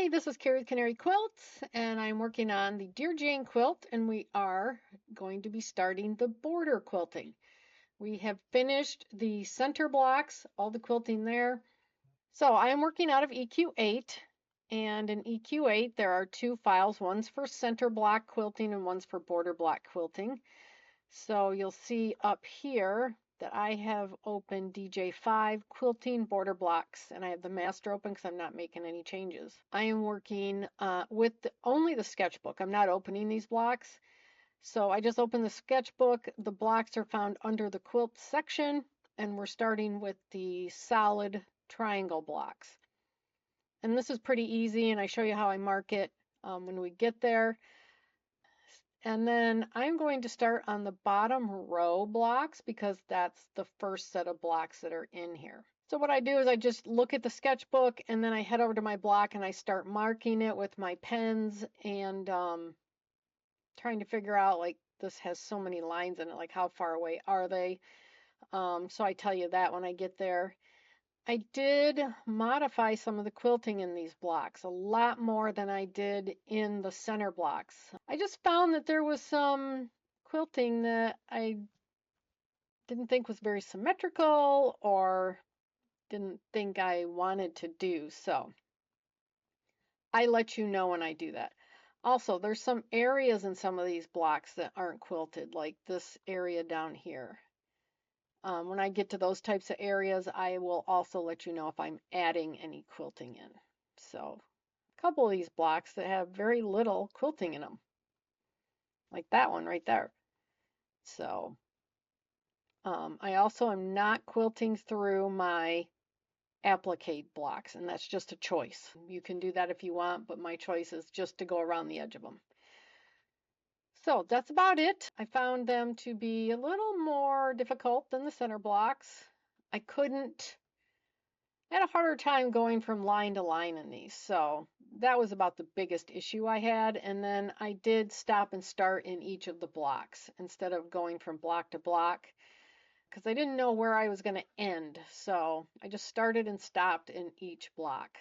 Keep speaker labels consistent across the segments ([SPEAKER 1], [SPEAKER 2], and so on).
[SPEAKER 1] Hi, this is Carrie the Canary Quilts, and I'm working on the Dear Jane quilt, and we are going to be starting the border quilting. We have finished the center blocks, all the quilting there. So I am working out of EQ8, and in EQ8 there are two files. One's for center block quilting and one's for border block quilting. So you'll see up here that I have opened DJ5 quilting border blocks, and I have the master open because I'm not making any changes. I am working with only the sketchbook. I'm not opening these blocks. So I just opened the sketchbook. The blocks are found under the quilt section, and we're starting with the solid triangle blocks. And this is pretty easy, and I show you how I mark it when we get there. And then I'm going to start on the bottom row blocks because that's the first set of blocks that are in here. So what I do is I just look at the sketchbook and then I head over to my block and I start marking it with my pens and trying to figure out, like, this has so many lines in it, like how far away are they? So I tell you that when I get there. I did modify some of the quilting in these blocks, a lot more than I did in the center blocks. I just found that there was some quilting that I didn't think was very symmetrical or didn't think I wanted to do, so I let you know when I do that. Also, there's some areas in some of these blocks that aren't quilted, like this area down here. When I get to those types of areas, I will also let you know if I'm adding any quilting in. So a couple of these blocks that have very little quilting in them, like that one right there. So I also am not quilting through my applique blocks, and that's just a choice. You can do that if you want, but my choice is just to go around the edge of them. So that's about it. I found them to be a little more difficult than the center blocks. I had a harder time going from line to line in these, so that was about the biggest issue I had. And then I did stop and start in each of the blocks instead of going from block to block because I didn't know where I was going to end. So I just started and stopped in each block.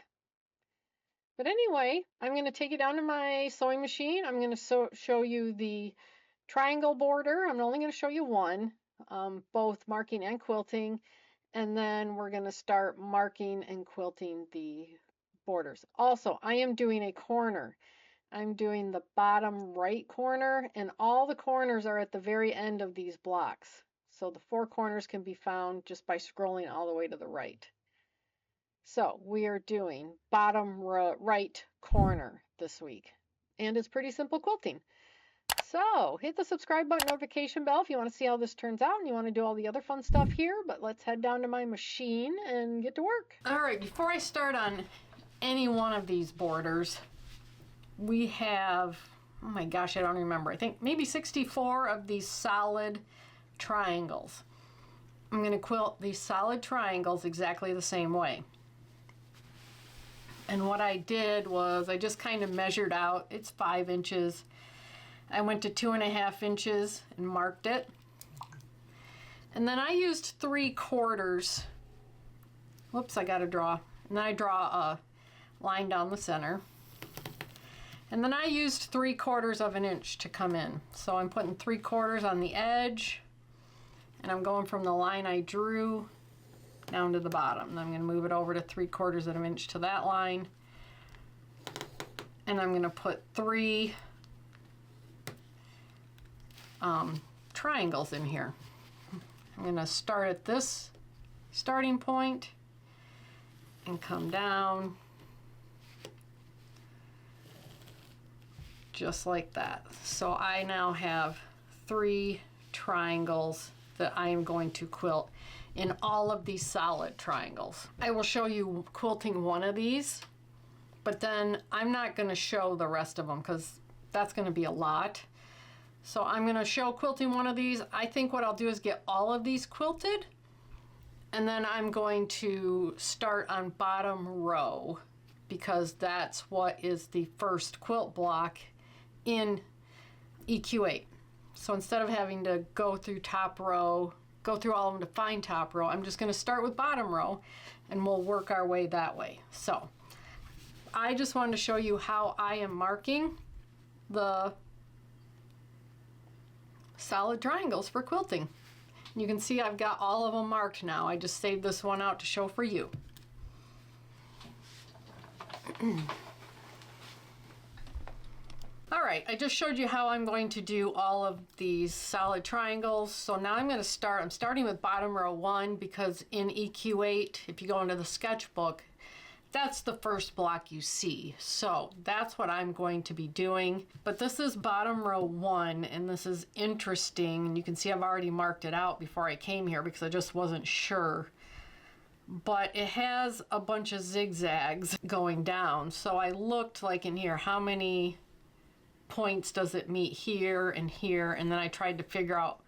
[SPEAKER 1] But anyway, I'm going to take you down to my sewing machine. I'm going to show you the triangle border. I'm only going to show you one, both marking and quilting. And then we're going to start marking and quilting the borders. Also, I am doing a corner. I'm doing the bottom right corner, and all the corners are at the very end of these blocks. So the four corners can be found just by scrolling all the way to the right. So we are doing bottom right corner this week, and it's pretty simple quilting. So hit the subscribe button, notification bell if you want to see how this turns out and you want to do all the other fun stuff here. But let's head down to my machine and get to work. All right, before I start on any one of these borders, we have, oh my gosh, I don't remember. I think maybe 64 of these solid triangles. I'm going to quilt these solid triangles exactly the same way. And what I did was I just kind of measured out, it's 5 inches. I went to 2.5 inches and marked it. And then I used 3/4. Whoops, I got to draw. And then I draw a line down the center. And then I used 3/4 of an inch to come in. So I'm putting 3/4 on the edge. And I'm going from the line I drew down to the bottom. And I'm going to move it over to 3/4 of an inch to that line. And I'm going to put 3 triangles in here. I'm going to start at this starting point and come down just like that. So I now have 3 triangles that I am going to quilt in all of these solid triangles. I will show you quilting one of these, but then I'm not going to show the rest of them because that's going to be a lot. So I'm going to show quilting one of these. I think what I'll do is get all of these quilted, and then I'm going to start on bottom row because that's what is the first quilt block in EQ8. So instead of having to go through top row, go through all of them to find top row, I'm just going to start with bottom row and we'll work our way that way. So I just wanted to show you how I am marking the solid triangles for quilting. You can see I've got all of them marked now. I just saved this one out to show for you. All right, I just showed you how I'm going to do all of these solid triangles. So now I'm starting with bottom row 1 because in EQ8, if you go into the sketchbook, that's the first block you see. So that's what I'm going to be doing. But this is bottom row 1, and this is interesting. And you can see I've already marked it out before I came here because I just wasn't sure. But it has a bunch of zigzags going down. So I looked like in here, how many points does it meet here and here? And then I tried to figure out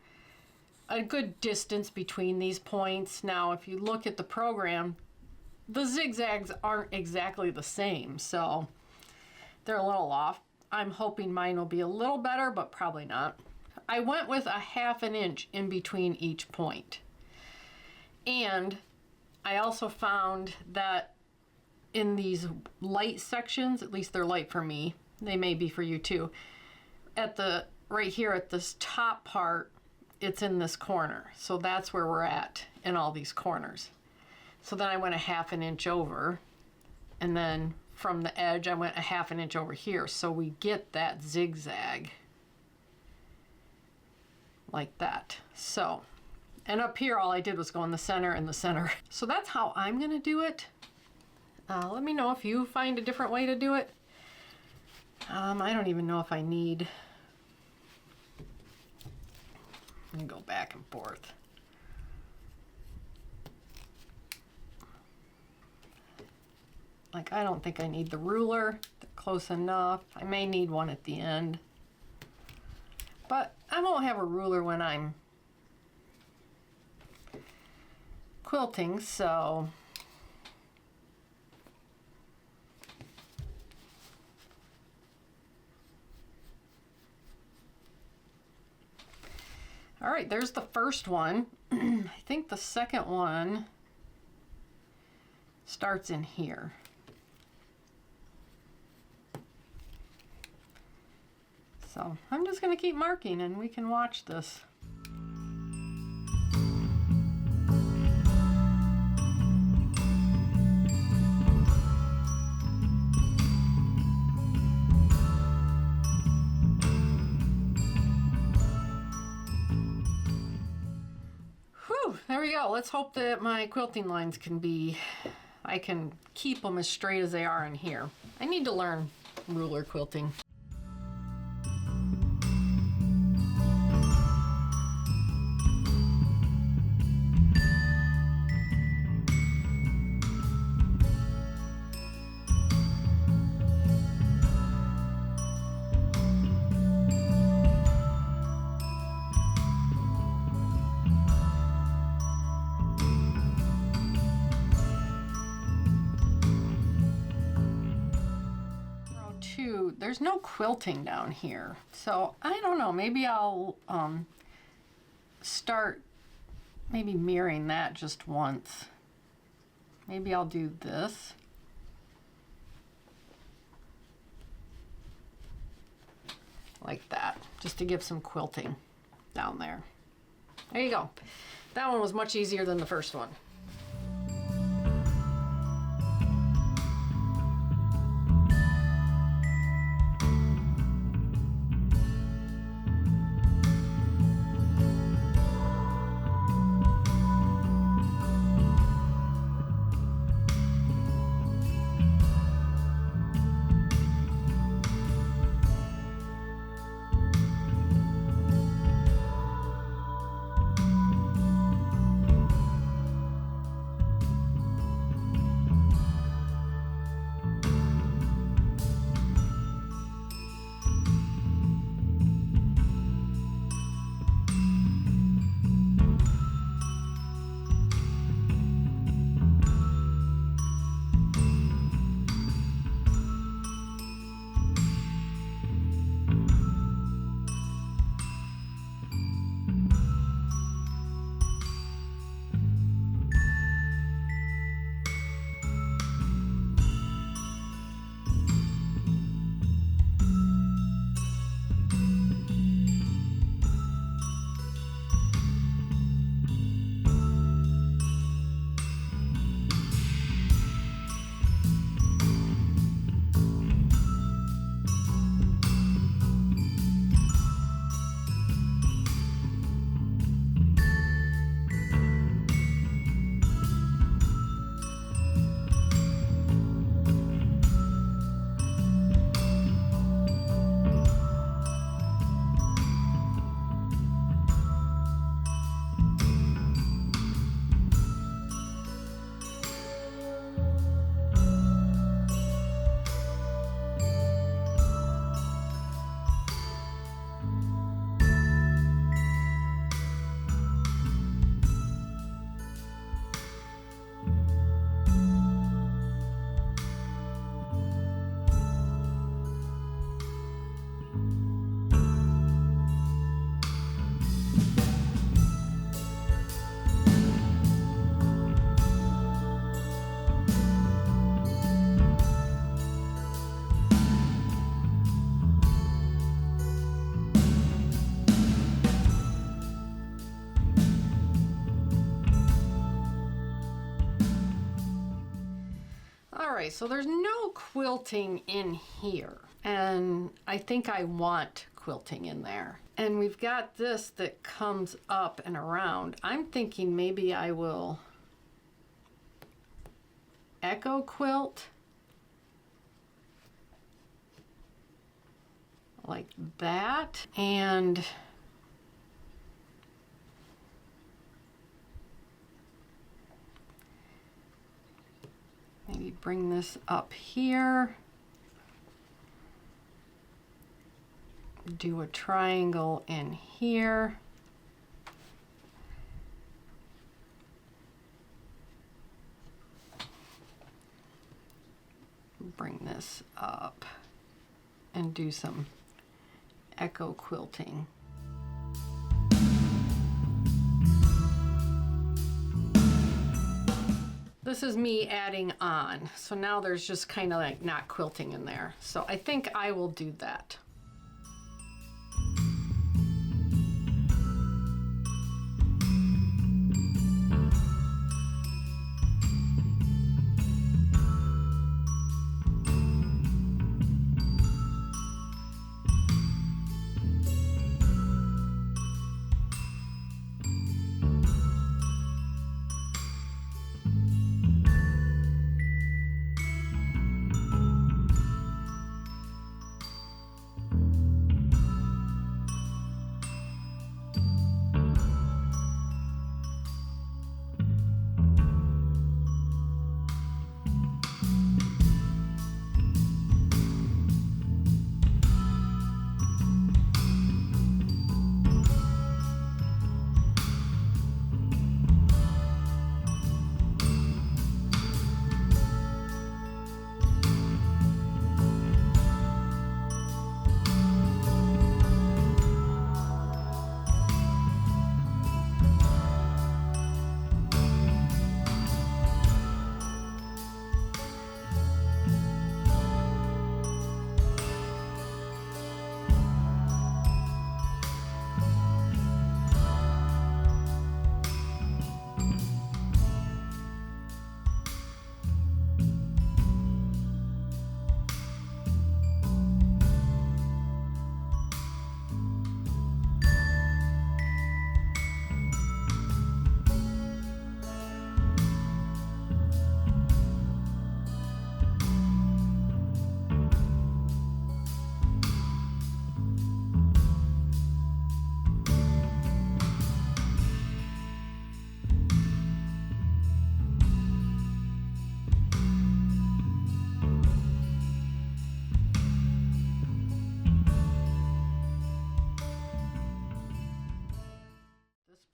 [SPEAKER 1] a good distance between these points. Now, if you look at the program, the zigzags aren't exactly the same, so they're a little off. I'm hoping mine will be a little better, but probably not. I went with 1/2 inch in between each point. And I also found that in these light sections, at least they're light for me, they may be for you too, right here at this top part, it's in this corner. So that's where we're at in all these corners. So then I went 1/2 inch over, and then from the edge I went 1/2 inch over here. So we get that zigzag like that. So, and up here all I did was go in the center and the center. So that's how I'm gonna do it. Let me know if you find a different way to do it. I don't even know if I need, let me go back and forth. Like, I don't think I need the ruler. They're close enough. I may need one at the end. But I won't have a ruler when I'm quilting, so all right, there's the first one. I think the second one starts in here. So I'm just going to keep marking and we can watch this. Whew, there we go. Let's hope that my quilting lines I can keep them as straight as they are in here. I need to learn ruler quilting. There's no quilting down here, so I don't know, maybe I'll start maybe mirroring that just once. Maybe I'll do this. Like that, just to give some quilting down there. There you go. That one was much easier than the first one. right, so there's no quilting in here, and I think I want quilting in there. And we've got this that comes up and around. I'm thinking maybe I will echo quilt like that, and maybe bring this up here, do a triangle in here, bring this up and do some echo quilting. This is me adding on, so now there's just kind of like not quilting in there. So I think I will do that.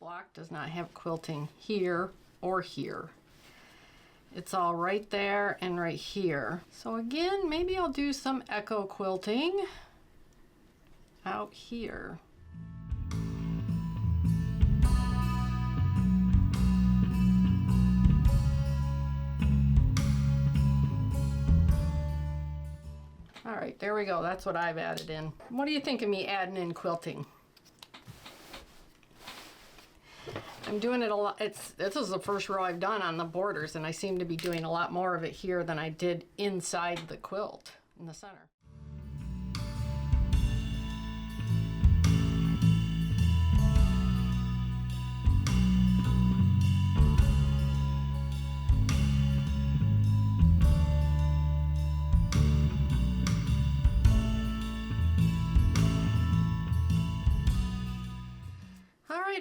[SPEAKER 1] Block does not have quilting here or here. It's all right there and right here. So again, maybe I'll do some echo quilting out here. All right, there we go. That's what I've added in. What do you think of me adding in quilting? I'm doing it a lot. This is the first row I've done on the borders, and I seem to be doing a lot more of it here than I did inside the quilt in the center.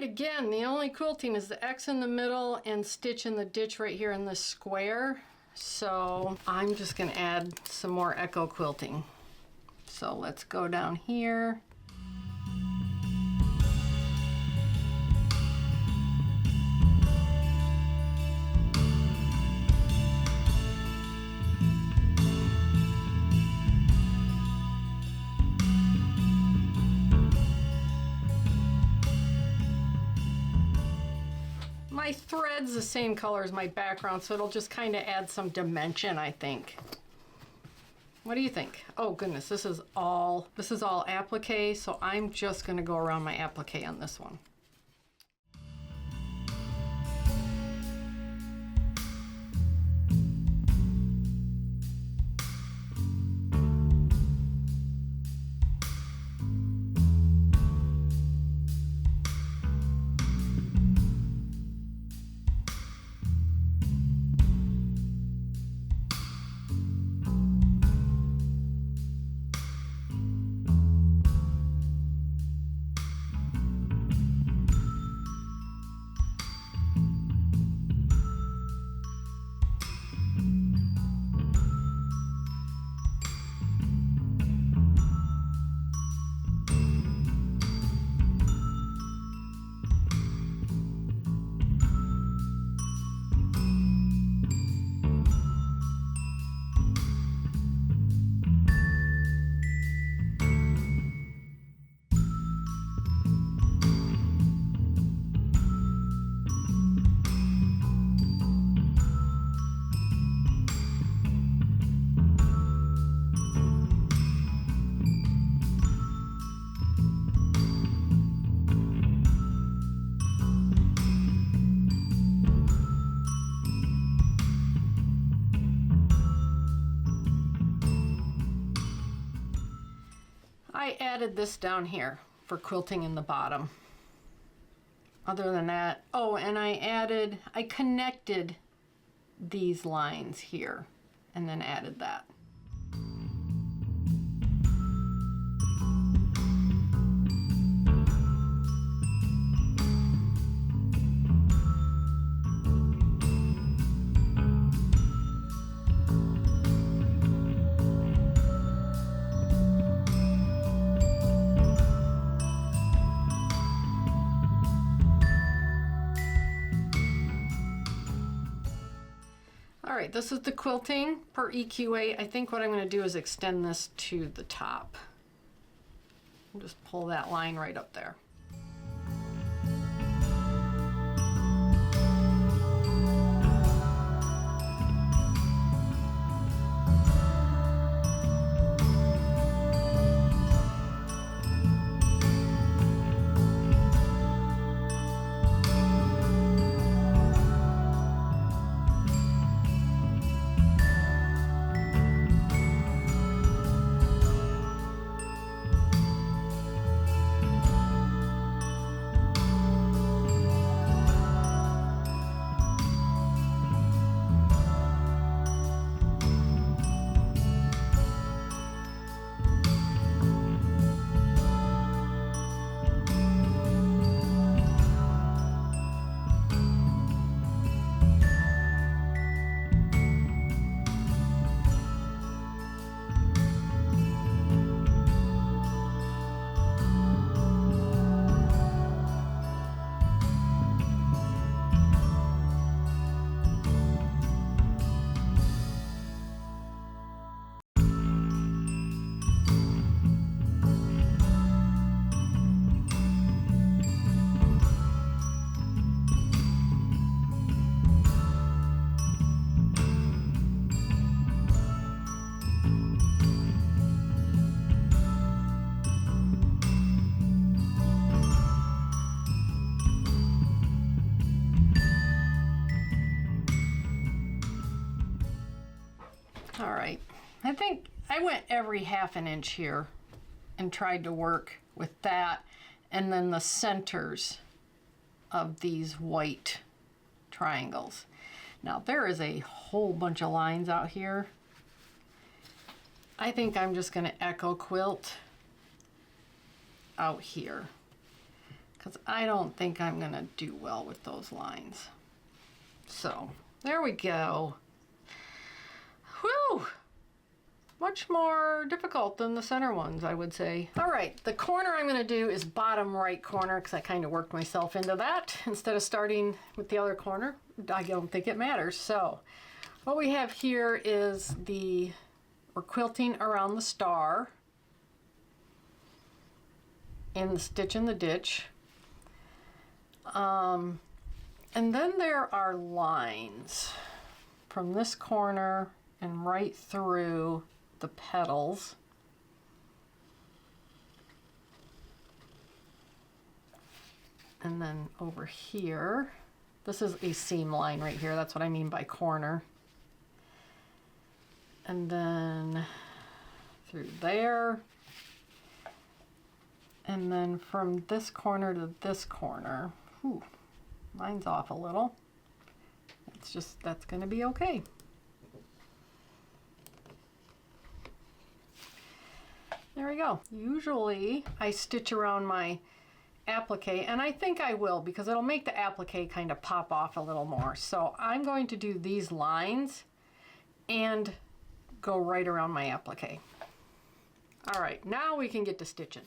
[SPEAKER 1] Again, the only quilting is the X in the middle and stitch in the ditch right here in this square. So I'm just going to add some more echo quilting. So let's go down here. My thread's the same color as my background, so it'll just kind of add some dimension, I think. What do you think? Oh goodness, this is all applique, so I'm just going to go around my applique on this one. I added this down here for quilting in the bottom. Other than that, oh, and I connected these lines here and then added that. All right, this is the quilting per EQA. I think what I'm going to do is extend this to the top. I'll just pull that line right up there. All right, I think I went every ½ an inch here and tried to work with that and then the centers of these white triangles. Now there is a whole bunch of lines out here. I think I'm just going to echo quilt out here because I don't think I'm going to do well with those lines. So there we go. Whew! Much more difficult than the center ones, I would say. All right, the corner I'm going to do is bottom right corner because I kind of worked myself into that instead of starting with the other corner. I don't think it matters. So what we have here is we're quilting around the star in the stitch in the ditch. And then there are lines from this corner and right through the petals. And then over here, this is a seam line right here. That's what I mean by corner. And then through there. And then from this corner to this corner. Whew, mine's off a little. That's gonna be okay. There we go. Usually I stitch around my applique, and I think I will because it'll make the applique kind of pop off a little more. So I'm going to do these lines and go right around my applique. All right, now we can get to stitching.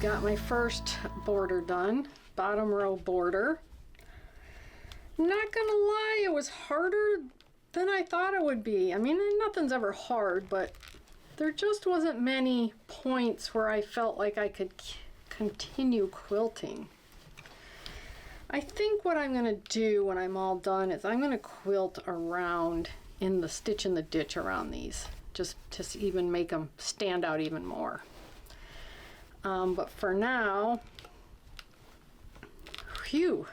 [SPEAKER 1] got my first border done, bottom row border. Not gonna lie, it was harder than I thought it would be. I mean, nothing's ever hard, but there just wasn't many points where I felt like I could continue quilting. I think what I'm gonna do when I'm all done is I'm gonna quilt around in the stitch in the ditch around these, just to even make them stand out even more. But for now, phew,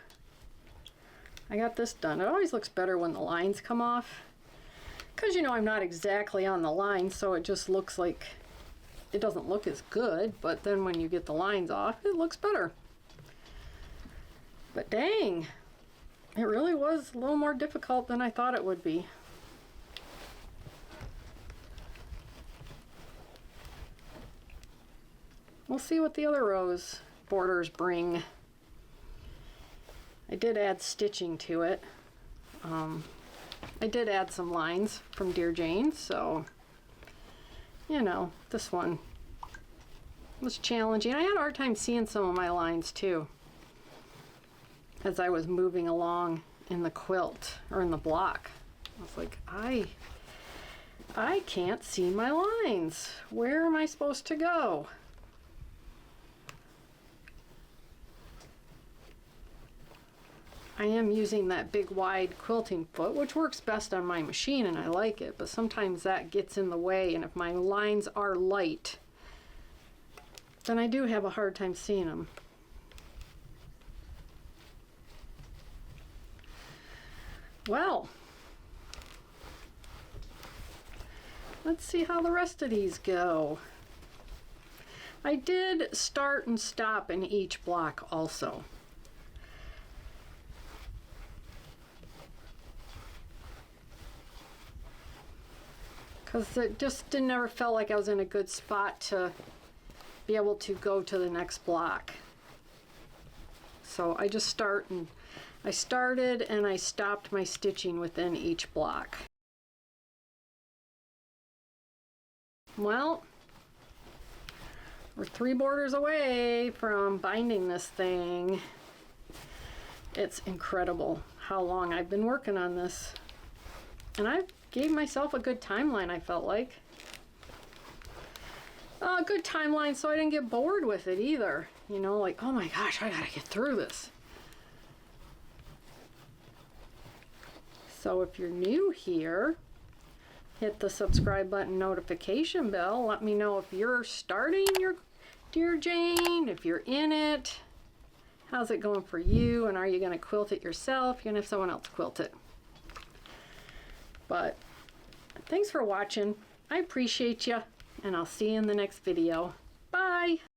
[SPEAKER 1] I got this done. It always looks better when the lines come off, because you know I'm not exactly on the line, so it just looks like it doesn't look as good, but then when you get the lines off, it looks better. But dang, it really was a little more difficult than I thought it would be. We'll see what the other rows borders bring. I did add stitching to it. I did add some lines from Dear Jane, so you know, this one was challenging. I had a hard time seeing some of my lines too as I was moving along in the quilt or in the block. I was like, I can't see my lines. Where am I supposed to go? I am using that big wide quilting foot, which works best on my machine and I like it, but sometimes that gets in the way, and if my lines are light, then I do have a hard time seeing them. Well, let's see how the rest of these go. I did start and stop in each block also. Because it just never felt like I was in a good spot to be able to go to the next block. So I just I started and I stopped my stitching within each block. Well, we're 3 borders away from binding this thing. It's incredible how long I've been working on this. And I gave myself a good timeline, I felt like. A good timeline so I didn't get bored with it either. You know, like, oh my gosh, I gotta get through this. So if you're new here, hit the subscribe button, notification bell. Let me know if you're starting your Dear Jane, if you're in it. How's it going for you? And are you gonna quilt it yourself? You're gonna have someone else quilt it. But thanks for watching. I appreciate you, and I'll see you in the next video. Bye!